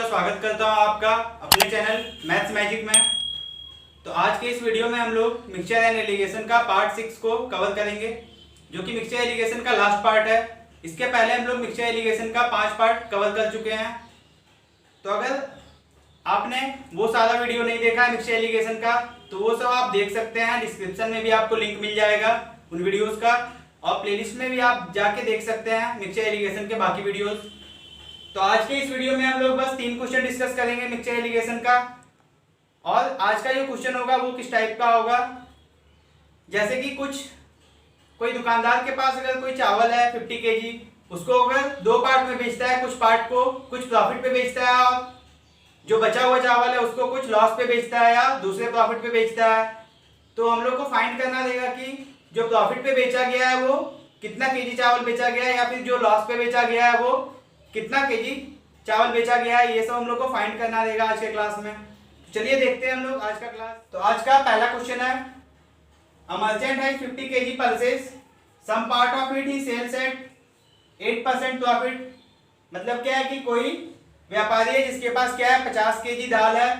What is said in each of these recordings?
स्वागत करता हूं आपका अपने चैनल मैथ्स मैजिक में। तो आज के इस वीडियो में हम लोग मिक्सचर एंड एलिगेशन का पार्ट 6 को कवर करेंगे, जो कि मिक्सचर एलिगेशन का लास्ट पार्ट है। इसके पहले हम लोग मिक्सचर एलिगेशन का 5 पार्ट कवर कर चुके हैं। तो अगर आपने वो सारा वीडियो नहीं देखा है मिक्सचर एलिगेशन का, तो वो सब आप देख सकते हैं। डिस्क्रिप्शन में भी आपको लिंक मिल जाएगा उन वीडियोस का, और प्लेलिस्ट में भी आप जाके देख सकते हैं मिक्सचर एलिगेशन के बाकी वीडियोस। तो आज के इस वीडियो में हम लोग बस 3 क्वेश्चन डिस्कस करेंगे मिक्सचर एलिगेशन का। और आज का जो क्वेश्चन होगा वो किस टाइप का होगा, जैसे कि कोई दुकानदार के पास अगर कोई चावल है 50 kg, उसको अगर 2 पार्ट में बेचता है, कुछ पार्ट को कुछ प्रॉफिट पे बेचता है, और जो बचा हुआ चावल है उसको कुछ लॉस पे बेचता है या दूसरे प्रॉफिट पे बेचता है। तो हम लोग को फाइंड करना रहेगा कि जो प्रॉफिट पे बेचा गया है वो कितना केजी चावल बेचा गया है, या फिर जो लॉस पे बेचा गया है वो कितना केजी चावल बेचा गया है। ये सब हम लोग को फाइंड करना रहेगा आज के क्लास में। चलिए देखते हैं हम लोग आज का क्लास। तो आज का पहला क्वेश्चन है, a merchant has 50 kg pulses, some part of it he sells at 8% profit. मतलब क्या है कि कोई व्यापारी है जिसके पास क्या है 50 kg दाल है,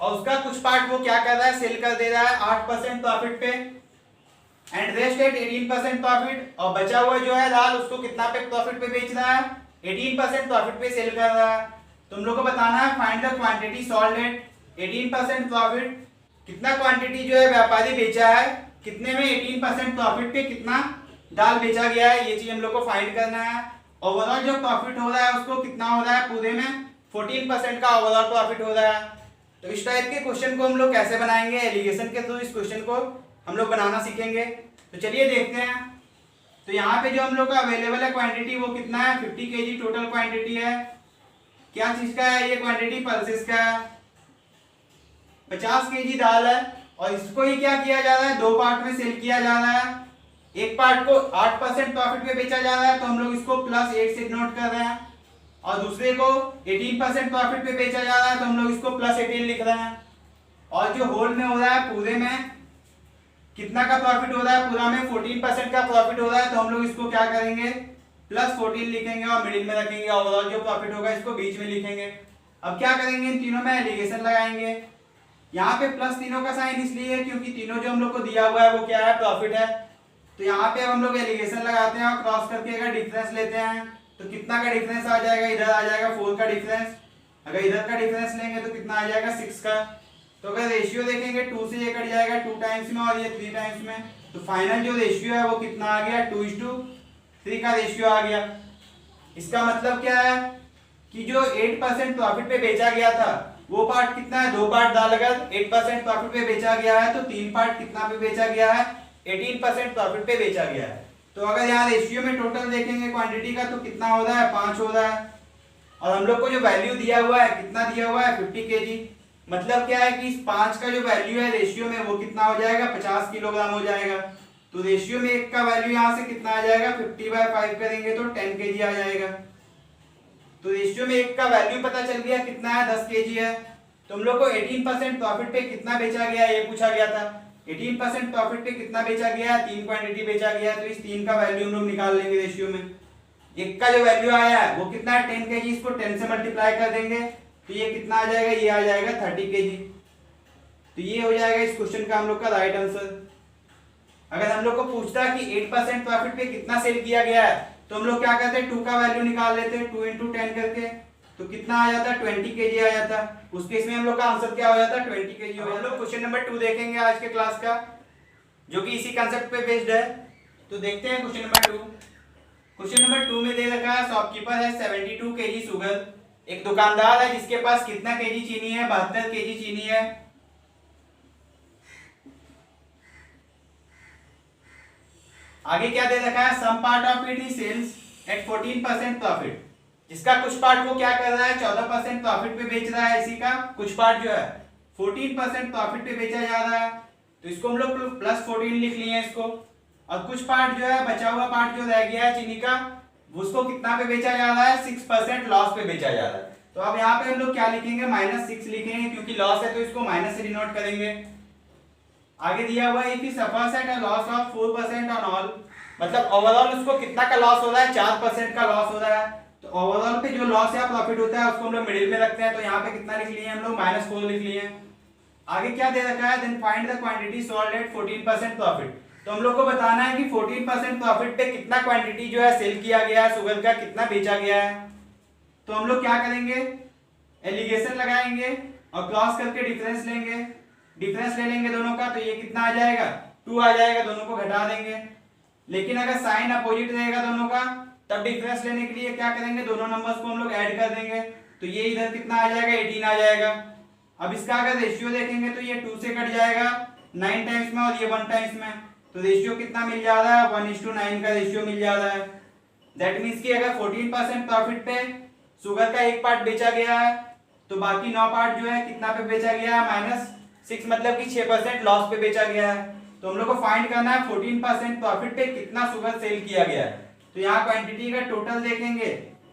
और उसका कुछ पार्ट वो क्या कर रहा है, सेल कर दे रहा है 8% प्रॉफिट पे, एंड रेस्ट एट 18% प्रॉफिट। और बचा हुआ जो है दाल उसको कितना पे प्रॉफिट पे बेच रहा है, 18% प्रॉफिट पे सेल कर रहा है। तुम लोग को बताना है find the quantity sold eight 18% profit. कितना क्वांटिटी जो है व्यापारी बेचा है, कितने में 18% प्रॉफिट पे कितना दाल बेचा गया है, ये चीज हम लोग को फाइंड करना है। ओवरऑल जो प्रॉफिट हो रहा है उसको कितना हो रहा है, पूरे में 14% का ओवरऑल प्रॉफिट हो रहा है। तो इस टाइप के क्वेश्चन को हम लोग कैसे बनाएंगे एलिगेशन के थ्रू, इस क्वेश्चन को हम लोग बनाना सीखेंगे। तो चलिए देखते हैं। तो यहाँ पे जो हम लोग का अवेलेबल है क्वांटिटी वो कितना है, 50 kg टोटल क्वांटिटी है। क्या चीज का है ये क्वांटिटी, पल्सेस का है। 50 kg दाल है, और इसको ही क्या किया जा रहा है, 2 पार्ट में सेल किया जा रहा है। एक पार्ट को 8% प्रॉफिट पे बेचा जा रहा है, तो हम लोग इसको +8 से नोट कर रहे हैं, और दूसरे को 18% प्रॉफिट पे बेचा जा रहा है, तो हम लोग इसको +18 लिख रहे हैं। और जो होल में हो रहा है, पूरे में कितना का प्रॉफिट हो रहा है, पूरा में 14% का प्रॉफिट हो रहा है, तो हम लोग इसको क्या करेंगे, +14 लिखेंगे और मिडिल में रखेंगे। ओवरऑल जो प्रॉफिट होगा इसको बीच में लिखेंगे। अब क्या करेंगे, इन तीनों में एलिगेशन लगाएंगे। यहाँ पे प्लस तीनों का साइन इसलिए है क्योंकि तीनों जो हम लोग को दिया हुआ है वो क्या है, प्रॉफिट है। तो यहाँ पे अब हम लोग एलिगेशन लगाते हैं और क्रॉस करके अगर डिफरेंस लेते हैं तो कितना का डिफरेंस आ जाएगा, इधर आ जाएगा 4 का डिफरेंस। अगर इधर का डिफरेंस लेंगे तो कितना आ जाएगा, 6 का। तो अगर रेशियो देखेंगे 2 से ये कट जाएगा 2 टाइम्स में, और ये 3 टाइम्स में। तो फाइनल जो रेशियो है वो कितना आ गया, 2:3 का रेशियो आ गया। इसका मतलब क्या है कि जो 8% प्रॉफिट पे बेचा गया था वो पार्ट कितना है, 2 पार्ट दाल अगर 8% प्रॉफिट पे बेचा गया है, तो 3 पार्ट कितना पे बेचा गया है, 18% प्रॉफिट पे बेचा गया है। तो अगर यहाँ रेशियो में टोटल देखेंगे क्वांटिटी का तो कितना हो रहा है, 5 हो रहा है। और हम लोग को जो वैल्यू दिया हुआ है, कितना दिया हुआ है, 50 kg। मतलब क्या है कि इस 5 का जो वैल्यू है रेशियो में वो कितना हो जाएगा, 50 किलोग्राम हो जाएगा। तो रेशियो में 1 का वैल्यू यहाँ से कितना आ जाएगा, 50/5 करेंगे तो 10 kg आ जाएगा। तो रेशियो में 1 का वैल्यू पता चल गया कितना है, 10 kg है। तो हम लोग को 18% प्रॉफिट पे कितना बेचा गया है ये पूछा गया था। 18% प्रॉफिट पे कितना बेचा गया है, 3 क्वांटिटी बेचा गया है। तो इस 3 का वैल्यू हम लोग निकाल लेंगे रेशियो में। 1 का जो वैल्यू आया है वो कितना है, 10 kg। इसको 10 से मल्टीप्लाई कर देंगे तो ये कितना आ जाएगा, ये आ जाएगा 30 kg। तो ये हो जाएगा इस क्वेश्चन का हम लोग का राइट आंसर। अगर हम लोग को पूछता है कि 8% प्रॉफिट पे कितना सेल किया गया है, तो हम लोग क्या करते हैं, 2 का वैल्यू निकाल लेते हैं, 2 × 10 करके। तो कितना आ जाता है, 20 kg आ जाता। उस केस में हम लोग का आंसर क्या हो जाता है, 20 kg हो जाता। हम लोग क्वेश्चन नंबर 2 देखेंगे आज के क्लास का, जो कि इसी कंसेप्ट पे बेस्ड है। तो देखते हैं क्वेश्चन नंबर 2। क्वेश्चन नंबर 2 में दे रखा है, शॉपकीपर है 72 kg शुगर। एक दुकानदार है जिसके पास कितना केजी चीनी है, 72 kg चीनी है। आगे क्या दे रखा है, some part of it he sells at 14% profit. जिसका कुछ पार्ट वो क्या कर रहा है, 14% प्रॉफिट पे बेच रहा है। इसी का कुछ पार्ट जो है 14% प्रॉफिट पे बेचा जा रहा है, तो इसको हम लोग +14 लिख लिए इसको। और कुछ पार्ट जो है, बचा हुआ पार्ट जो रह गया है चीनी का, उसको कितना पे बेचा जा रहा है, 6% लॉस पे बेचा जा रहा है। तो अब यहाँ पे हम लोग क्या लिखेंगे, -6 लिखेंगे, क्योंकि लॉस है तो इसको माइनस से डिनोट करेंगे। आगे दिया हुआ है कि suffers at a loss of 4% on all. मतलब ओवरऑल उसको कितना का लॉस हो रहा है, 4% का लॉस हो रहा है। तो ओवरऑल पे जो लॉस या प्रॉफिट होता है उसको हम लोग मिडिल में रखते हैं। तो यहाँ पे कितना लिख लिए हम लोग, -4 लिख लिए हैं। आगे क्या दे रखा है, then find the quantity sold at 14% profit. तो हम लोग को बताना है कि 14% प्रॉफिट पे कितना क्वांटिटी जो है सेल किया गया है, शुगर का कितना बेचा गया है। तो हम लोग क्या करेंगे, एलिगेशन लगाएंगे और क्रॉस करके डिफरेंस लेंगे। डिफरेंस ले लेंगे दोनों का, तो ये कितना आ जाएगा, 2 आ जाएगा, दोनों को घटा देंगे। लेकिन अगर साइन अपोजिट रहेगा दोनों का, तब डिफरेंस लेने के लिए क्या करेंगे, दोनों नंबर्स को हम लोग ऐड कर देंगे। तो ये इधर कितना आ जाएगा, 18 आ जाएगा। अब इसका अगर रेशियो देखेंगे तो ये 2 से कट जाएगा 9 टाइम्स में और ये 1 टाइम्स में। तो रेशियो कितना मिल जा रहा है, 1:9 का रेशियो मिल जा रहा है। दैट मीन्स कि अगर 14% प्रॉफिट पे शुगर का एक पार्ट बेचा गया है, तो बाकी 9 पार्ट जो है कितना पे बेचा गया है, -6, मतलब कि 6% लॉस पे बेचा गया है। तो हम लोग को फाइंड करना है 14% प्रॉफिट पे कितना शुगर सेल किया गया है। तो यहाँ क्वांटिटी का टोटल देखेंगे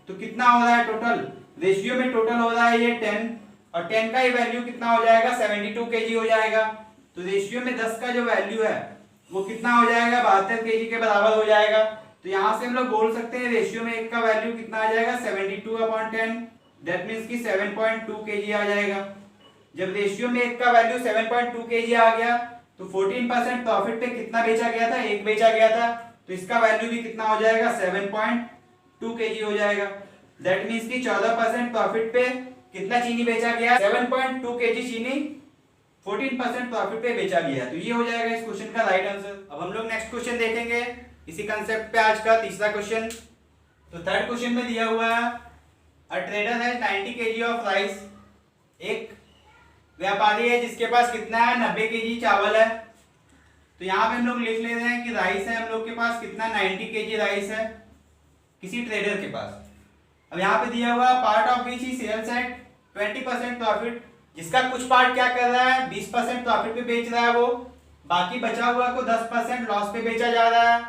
तो कितना हो रहा है, टोटल रेशियो में टोटल हो रहा है ये 10, और 10 का ही वैल्यू कितना हो जाएगा, 72 kg हो जाएगा। तो रेशियो में 10 का जो वैल्यू है वो कितना हो जाएगा, 72 kg के बराबर हो जाएगा। तो यहाँ से हम लोग बोल सकते हैं रेशियो में 1 का वैल्यू कितना आ जाएगा, 72/10, दैट मीन्स कि 7.2 kg आ जाएगा। जब रेशियो में 1 का वैल्यू 7.2 kg आ गया, तो 14% प्रॉफिट पे कितना बेचा गया था, 1 बेचा गया था। तो इसका वैल्यू भी कितना हो जाएगा, 7.2 kg हो जाएगा। दैट मीन्स कि 14% प्रॉफिट पे कितना चीनी बेचा गया, 7.2 kg चीनी 14% प्रॉफिट पे बेचा गया। तो ये हो जाएगा इस क्वेश्चन का राइट आंसर। अब हम लोग नेक्स्ट क्वेश्चन देखेंगे इसी कंसेप्ट पे, आज का तीसरा क्वेश्चन। तो थर्ड क्वेश्चन में दिया हुआ है, a trader has 90 kg of rice. एक व्यापारी है जिसके पास कितना है, 90 kg चावल है। तो यहाँ पे हम लोग लिख ले रहे हैं कि राइस है हम लोग के पास कितना, 90 kg राइस है किसी ट्रेडर के पास। अब यहाँ पे दिया हुआ part of which he sells at 20% profit, जिसका कुछ पार्ट क्या कर रहा है, 20% प्रॉफिट पे बेच रहा है वो, बाकी बचा हुआ को 10% लॉस पे बेचा जा रहा है।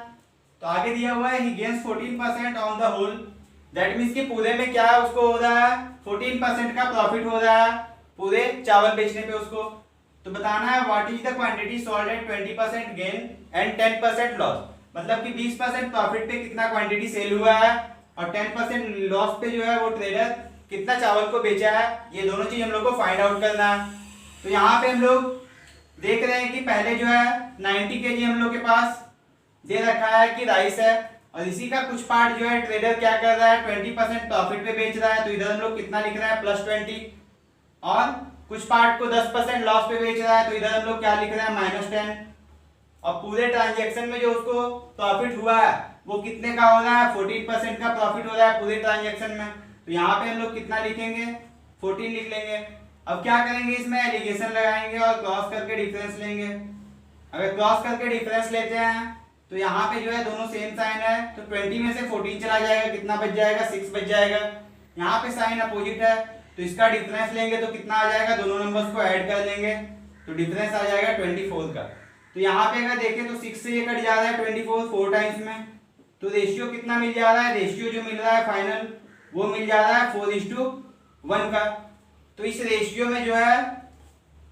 तो आगे दिया हुआ है he gains 14% on the whole, that means कि पूरे में क्या उसको हो रहा है, 14% का प्रॉफिट हो रहा है पूरे चावल बेचने पे उसको। तो बताना है what is the quantity sold eight 20% gain and 10% loss, मतलब कि 20% प्रॉफिट पे कितना क्वांटिटी सेल हुआ है और 10% लॉस पे जो है वो ट्रेडर कितना चावल को बेचा है। ये दोनों चीज हम लोग को फाइंड आउट करना है। तो यहाँ पे हम लोग देख रहे हैं कि पहले जो है 90 kg हम लोग के पास दे रखा है कि राइस है, और इसी का कुछ पार्ट जो है ट्रेडर क्या कर रहा है, 20% प्रॉफिट पे बेच रहा है। तो इधर हम लोग कितना लिख रहे हैं, +20, और कुछ पार्ट को 10% लॉस पे बेच रहा है। तो इधर हम लोग क्या लिख रहे हैं, -10, और पूरे ट्रांजेक्शन में जो उसको प्रॉफिट हुआ है वो कितने का हो रहा है, 14% का प्रॉफिट हो रहा है पूरे ट्रांजेक्शन में। तो यहाँ पे हम लोग कितना लिखेंगे, 14 लिख लेंगे। अब क्या करेंगे, इसमें एलिगेशन लगाएंगे और क्रॉस करके डिफरेंस लेंगे। अगर क्रॉस करके डिफरेंस लेते हैं तो यहाँ पे जो है दोनों सेम साइन है, तो 20 में से 14 चला जाएगा, कितना बच जाएगा, 6 बच जाएगा। यहाँ पे साइन अपोजिट है, तो इसका डिफरेंस लेंगे तो कितना आ जाएगा, दोनों नंबर्स को ऐड कर लेंगे तो डिफरेंस आ जाएगा 24 का। तो यहाँ पे अगर देखें तो 6 से ये कट जा रहा है 24 4 टाइम्स में, तो रेशियो कितना मिल जा रहा है, रेशियो जो मिल रहा है फाइनल वो मिल जा रहा है 4:1 का। तो इस रेशियो में जो है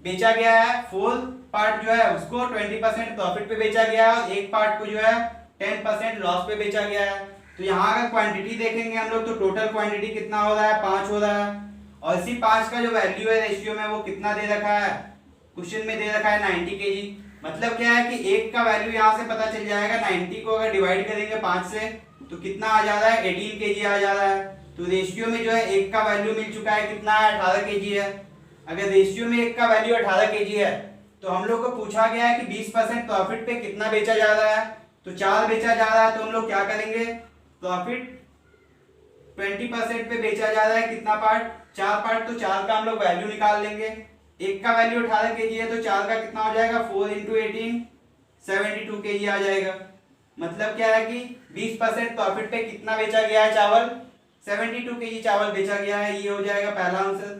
बेचा गया है 4 पार्ट जो है उसको 20% प्रॉफिट पे बेचा गया है और एक पार्ट को जो है 10% लॉस पे बेचा गया है। तो यहाँ अगर क्वांटिटी देखेंगे हम लोग तो टोटल क्वांटिटी कितना हो रहा है, 5 हो रहा है, और इसी 5 का जो वैल्यू है रेशियो में वो कितना दे रखा है, क्वेश्चन में दे रखा है 90 kg। मतलब क्या है कि एक का वैल्यू यहाँ से पता चल जाएगा, 90 को अगर डिवाइड करेंगे 5 से तो कितना आ जा रहा है, 18 kg आ जा रहा है। तो रेशियो में जो है एक का वैल्यू मिल चुका है, कितना है, 18 kg है। अगर रेशियो में एक का वैल्यू 18 kg है तो हम लोग को पूछा गया है कि 20% प्रॉफिट पे कितना बेचा जा रहा है, तो 4 बेचा जा रहा है। तो हम लोग क्या करेंगे, प्रॉफिट 20% पे बेचा जा रहा है कितना पार्ट, 4 पार्ट, तो 4 का हम लोग वैल्यू निकाल लेंगे। एक का वैल्यू 18 kg है तो 4 का कितना हो जाएगा, 4 × 18 72 kg आ जाएगा। मतलब क्या है कि 20% प्रॉफिट पे कितना बेचा गया है चावल, 72 kg चावल बेचा गया है, ये हो जाएगा पहला आंसर।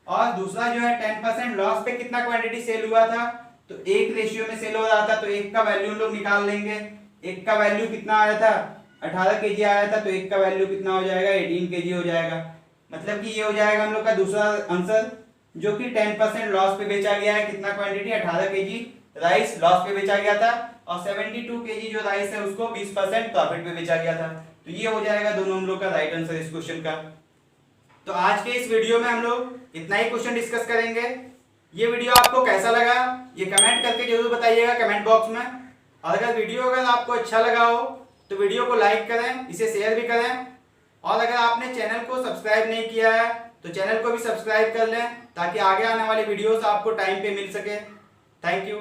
और दूसरा जो है 10% लॉस पे कितना क्वांटिटी सेल हुआ था, तो एक रेशियो में सेल हो रहा था, तो एक का वैल्यू हम लोग निकाल लेंगे। एक का वैल्यू कितना आया था, 18 kg आया था, तो एक का वैल्यू कितना हो जाएगा, 18 kg हो जाएगा। मतलब कि ये हो जाएगा हम लोग का दूसरा आंसर, जो कि 10% लॉस पे बेचा गया है, कितना क्वांटिटी, 18 kg राइस लॉस पे बेचा गया था, और 72 kg जो राइस है उसको 20% प्रॉफिट पे बेचा गया था। तो ये हो जाएगा दोनों हम लोग का राइट आंसर इस क्वेश्चन का। तो आज के इस वीडियो में हम लोग इतना ही क्वेश्चन डिस्कस करेंगे। ये वीडियो आपको कैसा लगा ये कमेंट करके जरूर बताइएगा कमेंट बॉक्स में। और अगर वीडियो आपको अच्छा लगा हो तो वीडियो को लाइक करें, इसे शेयर भी करें। और अगर आपने चैनल को सब्सक्राइब नहीं किया है तो चैनल को भी सब्सक्राइब कर लें ताकि आगे आने वाली वीडियोस आपको टाइम पे मिल सके। Thank you.